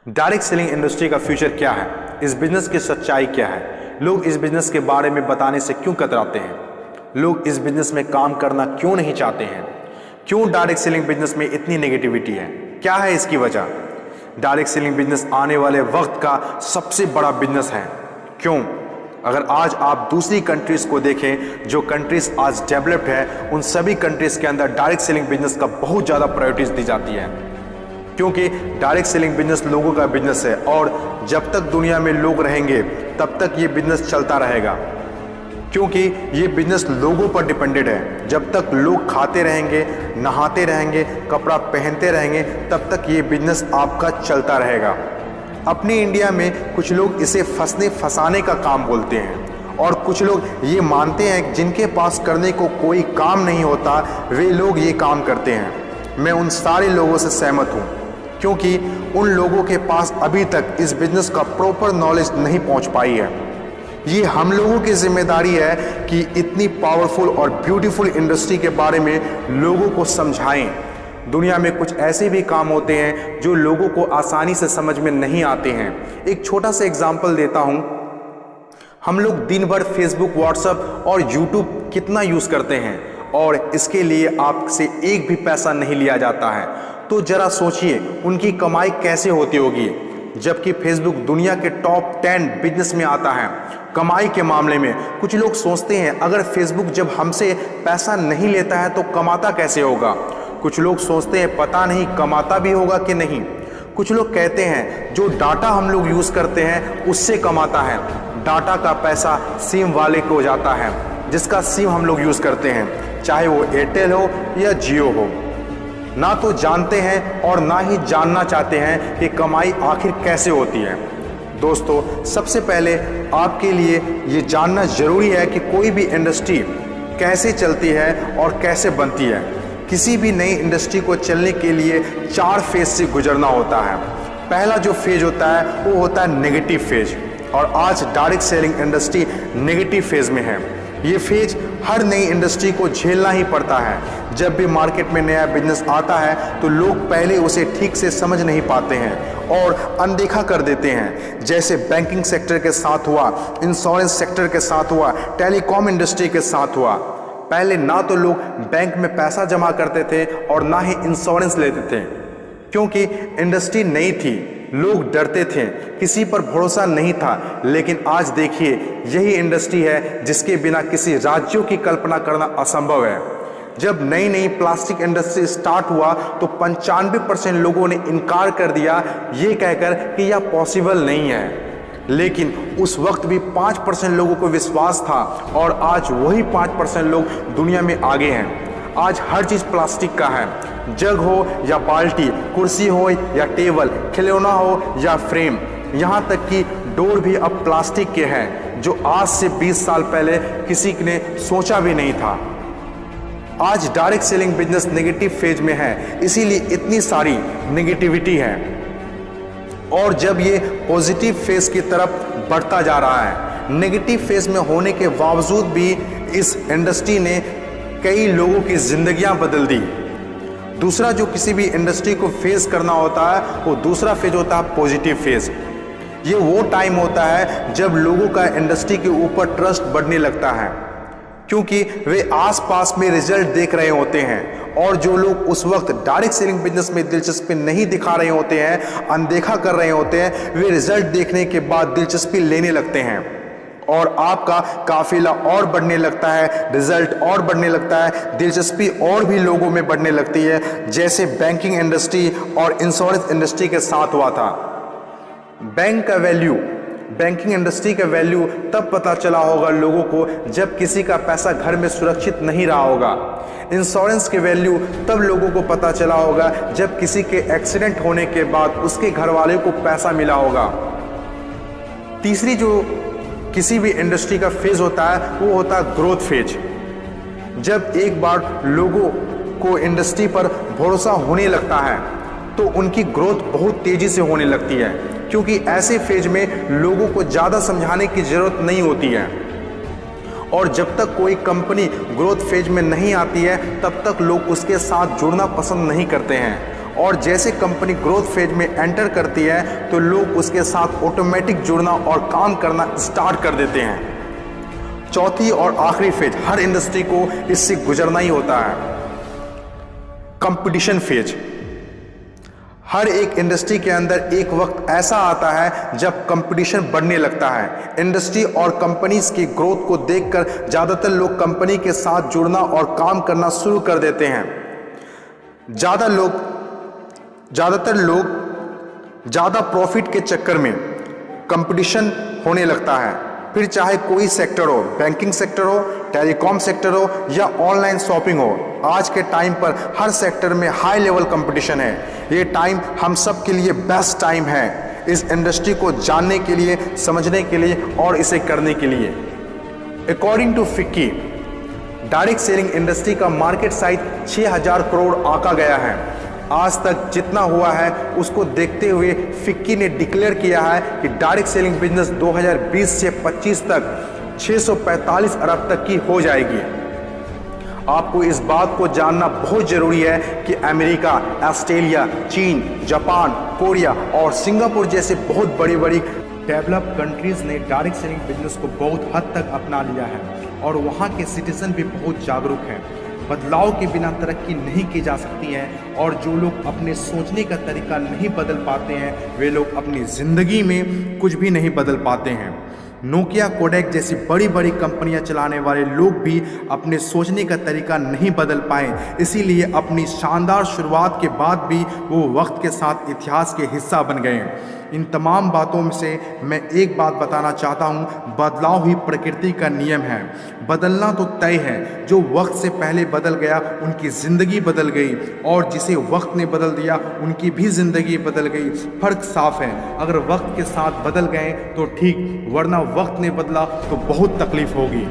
Direct selling industry का future क्या है, इस बिजनेस की सच्चाई क्या है, लोग इस बिजनेस के बारे में बताने से क्यों कतराते हैं, लोग इस बिजनेस में काम करना क्यों नहीं चाहते हैं, क्यों डायरेक्ट सेलिंग बिजनेस में इतनी नेगेटिविटी है, क्या है इसकी वजह। डायरेक्ट सेलिंग बिजनेस आने वाले वक्त का सबसे बड़ा बिजनेस है। क्यों? अगर आज आप दूसरी कंट्रीज को देखें, जो कंट्रीज आज डेवलप्ड है, उन सभी कंट्रीज के अंदर डायरेक्ट सेलिंग बिजनेस का बहुत ज़्यादा प्रायोरिटीज दी जाती है, क्योंकि डायरेक्ट सेलिंग बिजनेस लोगों का बिजनेस है और जब तक दुनिया में लोग रहेंगे तब तक ये बिजनेस चलता रहेगा, क्योंकि ये बिजनेस लोगों पर डिपेंडेड है। जब तक लोग खाते रहेंगे, नहाते रहेंगे, कपड़ा पहनते रहेंगे, तब तक ये बिजनेस आपका चलता रहेगा। अपने इंडिया में कुछ लोग इसे फंसाने का काम बोलते हैं और कुछ लोग ये मानते हैं कि जिनके पास करने को कोई काम नहीं होता वे लोग ये काम करते हैं। मैं उन सारे लोगों से सहमत हूँ, क्योंकि उन लोगों के पास अभी तक इस बिजनेस का प्रॉपर नॉलेज नहीं पहुंच पाई है। ये हम लोगों की जिम्मेदारी है कि इतनी पावरफुल और ब्यूटीफुल इंडस्ट्री के बारे में लोगों को समझाएं। दुनिया में कुछ ऐसे भी काम होते हैं जो लोगों को आसानी से समझ में नहीं आते हैं। एक छोटा सा एग्जाम्पल देता हूं। हम लोग दिन भर फेसबुक, व्हाट्सएप और यूट्यूब कितना यूज़ करते हैं और इसके लिए आपसे एक भी पैसा नहीं लिया जाता है। तो जरा सोचिए उनकी कमाई कैसे होती होगी, जबकि फेसबुक दुनिया के टॉप 10 बिजनेस में आता है कमाई के मामले में। कुछ लोग सोचते हैं अगर फेसबुक जब हमसे पैसा नहीं लेता है तो कमाता कैसे होगा। कुछ लोग सोचते हैं पता नहीं कमाता भी होगा कि नहीं। कुछ लोग कहते हैं जो डाटा हम लोग यूज़ करते हैं उससे कमाता है। डाटा का पैसा सिम वाले को जाता है, जिसका सिम हम लोग यूज़ करते हैं, चाहे वो एयरटेल हो या जियो हो। ना तो जानते हैं और ना ही जानना चाहते हैं कि कमाई आखिर कैसे होती है। दोस्तों, सबसे पहले आपके लिए ये जानना जरूरी है कि कोई भी इंडस्ट्री कैसे चलती है और कैसे बनती है। किसी भी नई इंडस्ट्री को चलने के लिए 4 फेज से गुजरना होता है। पहला जो फेज होता है वो होता है नेगेटिव फेज, और आज direct selling industry negative phase में है। ये फेज हर नई इंडस्ट्री को झेलना ही पड़ता है। जब भी मार्केट में नया बिजनेस आता है तो लोग पहले उसे ठीक से समझ नहीं पाते हैं और अनदेखा कर देते हैं, जैसे बैंकिंग सेक्टर के साथ हुआ, इंश्योरेंस सेक्टर के साथ हुआ, टेलीकॉम इंडस्ट्री के साथ हुआ। पहले ना तो लोग बैंक में पैसा जमा करते थे और ना ही इंश्योरेंस लेते थे, क्योंकि इंडस्ट्री नई थी, लोग डरते थे, किसी पर भरोसा नहीं था। लेकिन आज देखिए, यही इंडस्ट्री है जिसके बिना किसी राज्यों की कल्पना करना असंभव है। जब नई नई प्लास्टिक इंडस्ट्री स्टार्ट हुआ तो 95% लोगों ने इनकार कर दिया, ये कहकर कि यह पॉसिबल नहीं है। लेकिन उस वक्त भी 5% लोगों को विश्वास था और आज वही 5% लोग दुनिया में आगे हैं। आज हर चीज़ प्लास्टिक का है, जग हो या बाल्टी, कुर्सी हो या टेबल, खिलौना हो या फ्रेम, यहाँ तक कि डोर भी अब प्लास्टिक के हैं, जो आज से 20 साल पहले किसी ने सोचा भी नहीं था। आज direct selling business negative phase में है, इसीलिए इतनी सारी नेगेटिविटी है। और जब ये पॉजिटिव फेज की तरफ बढ़ता जा रहा है, नेगेटिव फेज में होने के बावजूद भी इस इंडस्ट्री ने कई लोगों की जिंदगियां बदल दी। दूसरा जो किसी भी इंडस्ट्री को फेस करना होता है वो दूसरा फेज होता है पॉजिटिव फेज। ये वो टाइम होता है जब लोगों का इंडस्ट्री के ऊपर ट्रस्ट बढ़ने लगता है, क्योंकि वे आसपास में रिजल्ट देख रहे होते हैं। और जो लोग उस वक्त डायरेक्ट सेलिंग बिजनेस में दिलचस्पी नहीं दिखा रहे होते हैं, अनदेखा कर रहे होते हैं, वे रिजल्ट देखने के बाद दिलचस्पी लेने लगते हैं और आपका काफिला और बढ़ने लगता है, रिजल्ट और बढ़ने लगता है, दिलचस्पी और भी लोगों में बढ़ने लगती है, जैसे बैंकिंग इंडस्ट्री और इंश्योरेंस इंडस्ट्री के साथ हुआ था। बैंकिंग इंडस्ट्री का वैल्यू तब पता चला होगा लोगों को जब किसी का पैसा घर में सुरक्षित नहीं रहा होगा। इंश्योरेंस के वैल्यू तब लोगों को पता चला होगा जब किसी के एक्सीडेंट होने के बाद उसके घर वाले को पैसा मिला होगा। तीसरी जो किसी भी इंडस्ट्री का फेज होता है वो होता है ग्रोथ फेज। जब एक बार लोगों को इंडस्ट्री पर भरोसा होने लगता है तो उनकी ग्रोथ बहुत तेजी से होने लगती है, क्योंकि ऐसे फेज में लोगों को ज़्यादा समझाने की ज़रूरत नहीं होती है। और जब तक कोई कंपनी ग्रोथ फेज में नहीं आती है तब तक लोग उसके साथ जुड़ना पसंद नहीं करते हैं और जैसे कंपनी ग्रोथ फेज में एंटर करती है तो लोग उसके साथ ऑटोमेटिक जुड़ना और काम करना स्टार्ट कर देते हैं। चौथी और आखिरी फेज हर इंडस्ट्री को इससे गुजरना ही होता है, कंपटीशन फेज। हर एक इंडस्ट्री के अंदर एक वक्त ऐसा आता है जब कंपटीशन बढ़ने लगता है। इंडस्ट्री और कंपनीज की ग्रोथ को देखकर ज़्यादातर लोग कंपनी के साथ जुड़ना और काम करना शुरू कर देते हैं। ज़्यादातर लोग ज़्यादा प्रॉफिट के चक्कर में कंपटीशन होने लगता है, फिर चाहे कोई सेक्टर हो, बैंकिंग सेक्टर हो, टेलीकॉम सेक्टर हो या ऑनलाइन शॉपिंग हो। आज के टाइम पर हर सेक्टर में हाई लेवल कंपटीशन है। ये टाइम हम सब के लिए बेस्ट टाइम है इस इंडस्ट्री को जानने के लिए, समझने के लिए और इसे करने के लिए। According to FICCI, direct selling industry का मार्केट साइज 6000 करोड़ आंका गया है। आज तक जितना हुआ है उसको देखते हुए फिक्की ने डिक्लेयर किया है कि डायरेक्ट सेलिंग बिजनेस 2020 से 25 तक 645 अरब तक की हो जाएगी। आपको इस बात को जानना बहुत जरूरी है कि अमेरिका, ऑस्ट्रेलिया, चीन, जापान, कोरिया और सिंगापुर जैसे बहुत बड़ी बड़ी डेवलप कंट्रीज ने डायरेक्ट सेलिंग बिजनेस को बहुत हद तक अपना लिया है और वहाँ के सिटीजन भी बहुत जागरूक हैं। बदलाव के बिना तरक्की नहीं की जा सकती है और जो लोग अपने सोचने का तरीका नहीं बदल पाते हैं वे लोग अपनी ज़िंदगी में कुछ भी नहीं बदल पाते हैं। नोकिया, कोडेक जैसी बड़ी बड़ी कंपनियां चलाने वाले लोग भी अपने सोचने का तरीका नहीं बदल पाए, इसीलिए अपनी शानदार शुरुआत के बाद भी वो वक्त के साथ इतिहास के हिस्सा बन गए। इन तमाम बातों से मैं एक बात बताना चाहता हूँ, बदलाव ही प्रकृति का नियम है। बदलना तो तय है, जो वक्त से पहले बदल गया उनकी ज़िंदगी बदल गई और जिसे वक्त ने बदल दिया उनकी भी ज़िंदगी बदल गई। फ़र्क साफ है, अगर वक्त के साथ बदल गए तो ठीक, वरना वक्त ने बदला तो बहुत तकलीफ होगी।